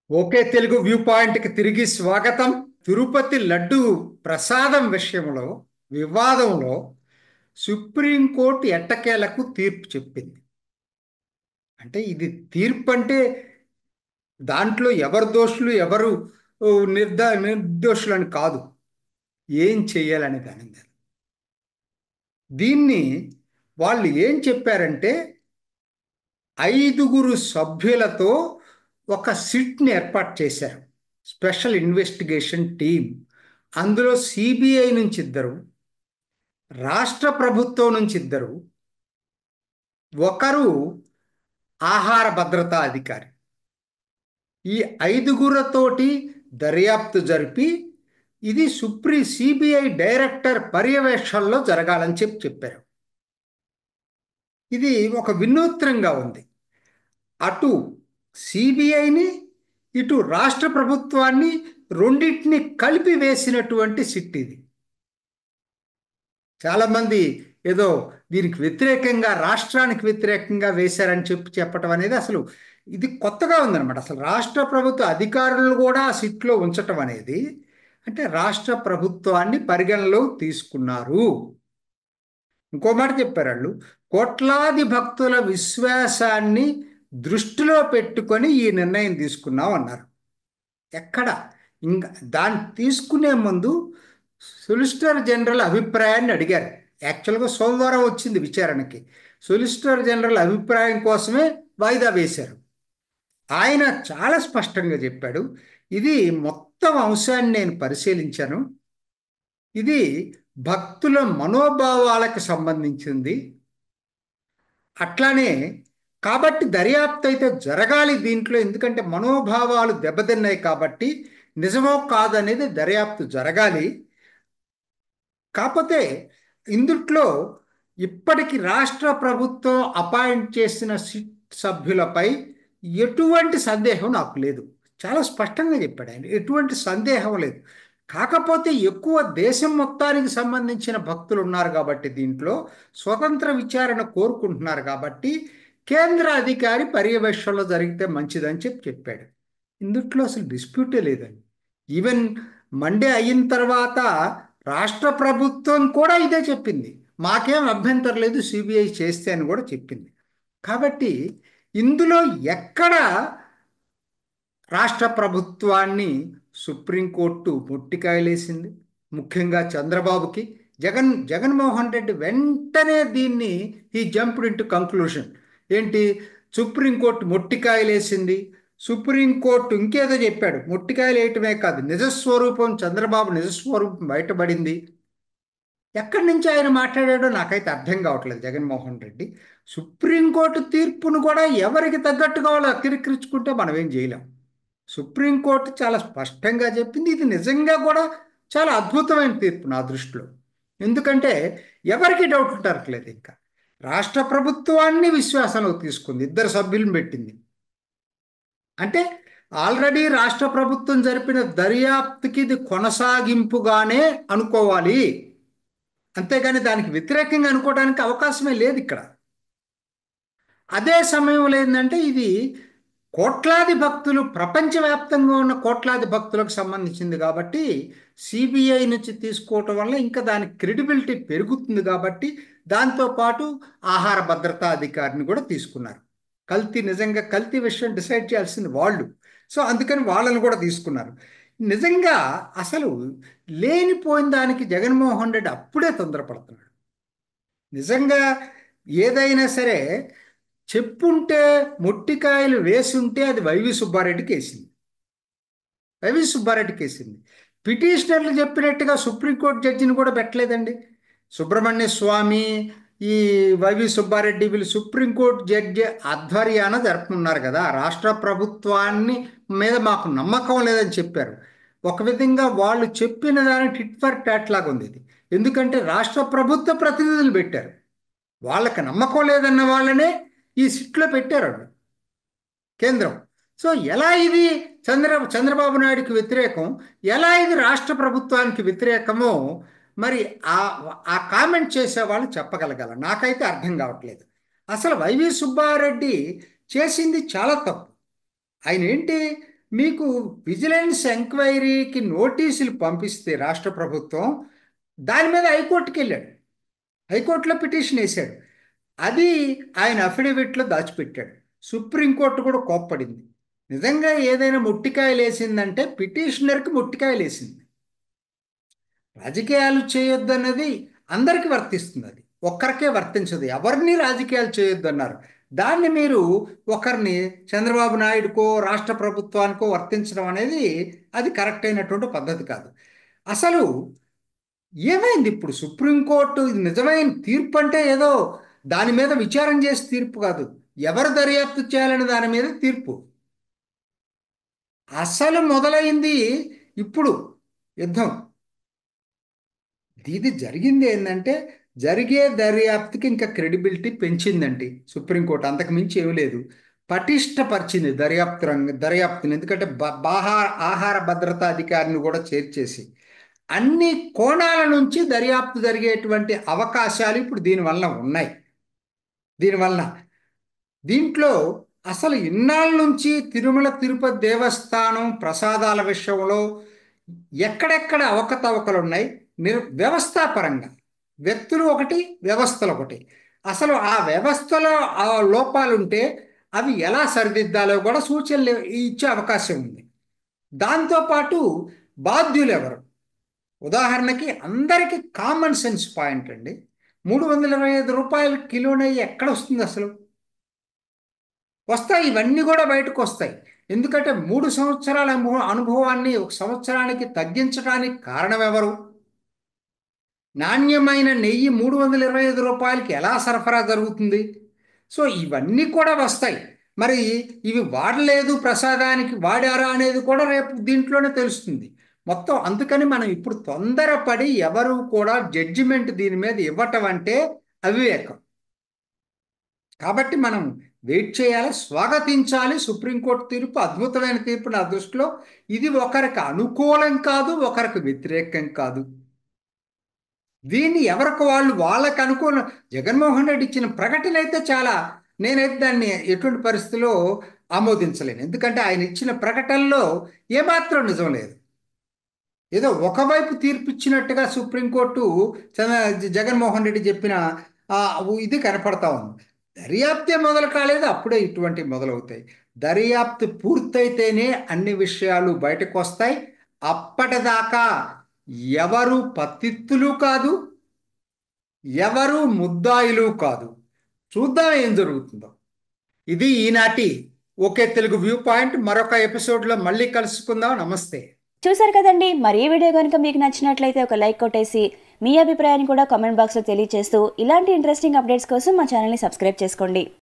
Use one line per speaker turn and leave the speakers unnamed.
Okay Telugu view పాయింట్కి తిరిగి స్వాగతం. తిరుపతి లడ్డు ప్రసాదం విషయంలో వివాదంలో సుప్రీంకోర్టు ఎట్టకేలకు తీర్పు చెప్పింది. అంటే ఇది తీర్పు అంటే దాంట్లో ఎవరు దోషులు ఎవరు నిర్దోషులని కాదు, ఏం చెయ్యాలని దాని మీద. దీన్ని వాళ్ళు ఏం చెప్పారంటే 5 సభ్యులతో ఒక సిట్ని ఏర్పాటు చేశారు, స్పెషల్ ఇన్వెస్టిగేషన్ టీం. అందులో సిబిఐ నుంచి ఇద్దరు, రాష్ట్ర ప్రభుత్వం నుంచి ఇద్దరు, ఒకరు ఆహార భద్రతా అధికారి. ఈ 5గురితోటి దర్యాప్తు జరిపి ఇది సిబిఐ డైరెక్టర్ పర్యవేక్షణలో జరగాలని చెప్పారు. ఇది ఒక వినూత్నంగా ఉంది. అటు సిబిఐని ఇటు రాష్ట్ర ప్రభుత్వాన్ని రెండింటిని కలిపి వేసినటువంటి సిట్ ఇది. చాలామంది ఏదో దీనికి వ్యతిరేకంగా రాష్ట్రానికి వ్యతిరేకంగా వేశారని చెప్పటం అనేది అసలు ఇది కొత్తగా ఉందన్నమాట. అసలు రాష్ట్ర ప్రభుత్వ అధికారులు కూడా ఆ సిట్లో ఉంచటం అనేది అంటే రాష్ట్ర ప్రభుత్వాన్ని పరిగణలో తీసుకున్నారు. ఇంకో మాట చెప్పారు వాళ్ళు, కోట్లాది భక్తుల విశ్వాసాన్ని దృష్టిలో పెట్టుకొని ఈ నిర్ణయం తీసుకున్నాం అన్నారు. ఎక్కడ ఇంకా దాన్ని తీసుకునే ముందు సొలిసిటర్ జనరల్ అభిప్రాయాన్ని అడిగారు. యాక్చువల్గా సోమవారం వచ్చింది విచారణకి. సొలిసిటర్ జనరల్ అభిప్రాయం కోసమే వాయిదా వేశారు. ఆయన చాలా స్పష్టంగా చెప్పాడు, ఇది మొత్తం అంశాన్ని నేను పరిశీలించాను, ఇది భక్తుల మనోభావాలకు సంబంధించింది. అట్లానే కాబట్టి దర్యాప్తు అయితే జరగాలి దీంట్లో, ఎందుకంటే మనోభావాలు దెబ్బతిన్నాయి కాబట్టి నిజమో కాదనేది దర్యాప్తు జరగాలి. కాకపోతే ఇందుట్లో ఇప్పటికి రాష్ట్ర ప్రభుత్వం అపాయింట్ చేసిన సిట్ సభ్యులపై ఎటువంటి సందేహం నాకు లేదు. చాలా స్పష్టంగా చెప్పాడు ఆయన, ఎటువంటి సందేహం లేదు. కాకపోతే ఎక్కువ దేశం మొత్తానికి సంబంధించిన భక్తులు ఉన్నారు కాబట్టి దీంట్లో స్వతంత్ర విచారణ కోరుకుంటున్నారు కాబట్టి కేంద్ర అధికారి పర్యవేక్షణలో జరిగితే మంచిదని చెప్పాడు. ఇందుట్లో అసలు డిస్ప్యూటే లేదండి. ఈవెన్ మండే అయిన తర్వాత రాష్ట్ర ప్రభుత్వం కూడా ఇదే చెప్పింది, మాకేం అభ్యంతరం లేదు సిబిఐ చేస్తే అని కూడా చెప్పింది. కాబట్టి ఇందులో ఎక్కడ రాష్ట్ర ప్రభుత్వాన్ని సుప్రీంకోర్టు ముట్టికాయలేసింది, ముఖ్యంగా చంద్రబాబుకి. జగన్మోహన్ రెడ్డి వెంటనే దీన్ని ఈ జంప్డ్ ఇంటూ కంక్లూషన్ ఏంటి, సుప్రీంకోర్టు మొట్టికాయలేసింది. సుప్రీంకోర్టు ఇంకేదో చెప్పాడు, మొట్టికాయలు వేయటమే కాదు నిజస్వరూపం, చంద్రబాబు నిజస్వరూపం బయటపడింది. ఎక్కడి నుంచి ఆయన మాట్లాడాడో నాకైతే అర్థం కావట్లేదు జగన్మోహన్ రెడ్డి. సుప్రీంకోర్టు తీర్పును కూడా ఎవరికి తగ్గట్టుగా వాళ్ళు అతిరిక్కించుకుంటే మనం ఏం చేయలేం. సుప్రీంకోర్టు చాలా స్పష్టంగా చెప్పింది, ఇది నిజంగా కూడా చాలా అద్భుతమైన తీర్పు నా దృష్టిలో. ఎందుకంటే ఎవరికి డౌట్ ఉంటారట్లేదు. ఇంకా రాష్ట్ర ప్రభుత్వాన్ని విశ్వాసంలో తీసుకుంది, ఇద్దరు సభ్యులను పెట్టింది. అంటే ఆల్రెడీ రాష్ట్ర ప్రభుత్వం జరిపిన దర్యాప్తుకి ఇది కొనసాగింపుగానే అనుకోవాలి, అంతేగాని దానికి వ్యతిరేకంగా అనుకోవడానికి అవకాశమే లేదు ఇక్కడ. అదే సమయంలో ఏంటంటే ఇది కోట్లాది భక్తులు, ప్రపంచవ్యాప్తంగా ఉన్న కోట్లాది భక్తులకు సంబంధించింది కాబట్టి సిబిఐ నుంచి తీసుకోవటం వల్ల ఇంకా దాని క్రెడిబిలిటీ పెరుగుతుంది. కాబట్టి దాంతోపాటు ఆహార భద్రతా అధికారిని కూడా తీసుకున్నారు. నిజంగా కల్తీ విషయం డిసైడ్ చేయాల్సింది వాళ్ళు, సో అందుకని వాళ్ళని కూడా తీసుకున్నారు. నిజంగా అసలు లేనిపోయిన దానికి జగన్మోహన్ రెడ్డి అప్పుడే తొందరపడుతున్నాడు. నిజంగా ఏదైనా సరే చెప్పుంటే మొట్టికాయలు వేసుంటే అది వైవి సుబ్బారెడ్డికి వేసింది, వైవి సుబ్బారెడ్డికి వేసింది. పిటిషనర్లు చెప్పినట్టుగా సుప్రీంకోర్టు జడ్జిని కూడా పెట్టలేదండి. సుబ్రహ్మణ్య స్వామి, ఈ వైవి సుబ్బారెడ్డి వీళ్ళు సుప్రీంకోర్టు జడ్జి ఆధ్వర్యాన జరుపుకున్నారు కదా. రాష్ట్ర ప్రభుత్వాన్ని మీద మాకు నమ్మకం లేదని చెప్పారు. ఒక విధంగా వాళ్ళు చెప్పిన దాని టిట్ ఫర్ టాట్ లాగా ఉంది ఇది. ఎందుకంటే రాష్ట్ర ప్రభుత్వ ప్రతినిధులు పెట్టారు, వాళ్ళకి నమ్మకం లేదన్న వాళ్ళనే ఈ సిట్లో పెట్టారు వాళ్ళు, కేంద్రం. సో ఎలా ఇది చంద్రబాబు నాయుడుకి వ్యతిరేకం, ఎలా ఇది రాష్ట్ర ప్రభుత్వానికి వ్యతిరేకమో మరి ఆ ఆ కామెంట్ చేసే వాళ్ళు చెప్పగలగాల. నాకైతే అర్థం కావట్లేదు. అసలు వైవి సుబ్బారెడ్డి చేసింది చాలా తప్పు. ఆయన ఏంటి, మీకు విజిలెన్స్ ఎంక్వైరీకి నోటీసులు పంపిస్తే రాష్ట్ర ప్రభుత్వం దాని మీద హైకోర్టుకి వెళ్ళాడు. హైకోర్టులో పిటిషన్ వేశాడు. అది ఆయన అఫిడవిట్లో దాచిపెట్టాడు. సుప్రీంకోర్టు కూడా కోప్పడింది. నిజంగా ఏదైనా మొట్టికాయలు వేసిందంటే పిటిషనర్కి మొట్టికాయలు వేసింది. రాజకీయాలు చేయొద్దు అన్నది అందరికీ వర్తిస్తుంది. అది ఒక్కరికే వర్తించదు. ఎవరిని రాజకీయాలు చేయొద్దు అన్నారు. దాన్ని మీరు ఒకరిని చంద్రబాబు నాయుడుకో రాష్ట్ర ప్రభుత్వానికో వర్తించడం అనేది అది కరెక్ట్ అయినటువంటి పద్ధతి కాదు. అసలు ఏమైంది ఇప్పుడు? సుప్రీంకోర్టు ఇది నిజమైన తీర్పు అంటే ఏదో దాని మీద విచారం చేసి తీర్పు కాదు, ఎవరు దర్యాప్తు చేయాలని దాని మీద తీర్పు. అసలు మొదలైంది ఇప్పుడు యుద్ధం. ఇది జరిగింది ఏంటంటే జరిగే దర్యాప్తుకి ఇంకా క్రెడిబిలిటీ పెంచిందండి సుప్రీంకోర్టు, అంతకు మించి ఏమీ లేదు. పటిష్టపరిచింది దర్యాప్తుని. ఎందుకంటే ఆహార భద్రతా అధికారిని కూడా చేర్చేసి అన్ని కోణాల నుంచి దర్యాప్తు జరిగేటువంటి అవకాశాలు ఇప్పుడు దీనివల్ల ఉన్నాయి. దీనివల్ల దీంట్లో అసలు ఇన్నాళ్ళ నుంచి తిరుమల తిరుపతి దేవస్థానం ప్రసాదాల విషయంలో ఎక్కడెక్కడ అవకతవకలు ఉన్నాయి, వ్యవస్థాపరంగా వ్యక్తులు ఒకటి, వ్యవస్థలు ఒకటి. అసలు ఆ వ్యవస్థలో ఆ లోపాలుంటే అవి ఎలా సరిదిద్దాలో కూడా సూచనలు ఇచ్చే అవకాశం ఉంది. దాంతోపాటు బాధ్యులు ఎవరు? ఉదాహరణకి అందరికీ కామన్ సెన్స్ పాయింట్ అండి, 325 రూపాయల కిలో నెయ్యి ఎక్కడ వస్తుంది అసలు? వస్తాయి, ఇవన్నీ కూడా బయటకు వస్తాయి. ఎందుకంటే 3 సంవత్సరాల అనుభవాన్ని 1 సంవత్సరానికి తగ్గించడానికి కారణం ఎవరు? నాణ్యమైన నెయ్యి 325 రూపాయలకి ఎలా సరఫరా జరుగుతుంది? సో ఇవన్నీ కూడా వస్తాయి. మరి ఇవి వాడలేదు, ప్రసాదానికి వాడారా అనేది కూడా రేపు దీంట్లోనే తెలుస్తుంది మొత్తం. అందుకని మనం ఇప్పుడు తొందరపడి ఎవరు కూడా జడ్జిమెంట్ దీని మీద ఇవ్వటం అంటే అవివేకం. కాబట్టి మనం వెయిట్ చేయాలి, స్వాగతించాలి. సుప్రీంకోర్టు తీర్పు అద్భుతమైన తీర్పు నా దృష్టిలో. ఇది ఒకరికి అనుకూలం కాదు, ఒకరికి వ్యతిరేకం కాదు. దీన్ని ఎవరికి వాళ్ళకి అనుకూలం. జగన్మోహన్ రెడ్డి ఇచ్చిన ప్రకటన అయితే చాలా, నేనైతే దాన్ని ఎటువంటి పరిస్థితుల్లో ఆమోదించలేను. ఎందుకంటే ఆయన ఇచ్చిన ప్రకటనలో ఏమాత్రం నిజం లేదు. ఏదో ఒకవైపు తీర్పు ఇచ్చినట్టుగా సుప్రీంకోర్టు జగన్మోహన్ రెడ్డి చెప్పిన ఇది కనపడతా ఉంది. దర్యాప్తే మొదలు కాలేదు, అప్పుడే ఇటువంటివి మొదలవుతాయి. దర్యాప్తు పూర్తయితేనే అన్ని విషయాలు బయటకు వస్తాయి. అప్పటిదాకా ఎవరు పత్తిత్తులు కాదు, ఎవరు ముద్దాయిలు కాదు. చూద్దాం ఏం జరుగుతుందో. ఇది ఈనాటి ఒకే తెలుగు వ్యూ పాయింట్. మరొక ఎపిసోడ్లో మళ్ళీ కలుసుకుందాం. నమస్తే.
చూసారు కదండి, మరి ఈ వీడియో కనుక మీకు నచ్చినట్లయితే ఒక లైక్ కొట్టేసి మీ అభిప్రాయాన్ని కూడా కామెంట్ బాక్స్లో తెలియజేస్తూ ఇలాంటి ఇంట్రెస్టింగ్ అప్డేట్స్ కోసం మా ఛానల్ని సబ్స్క్రైబ్ చేసుకోండి.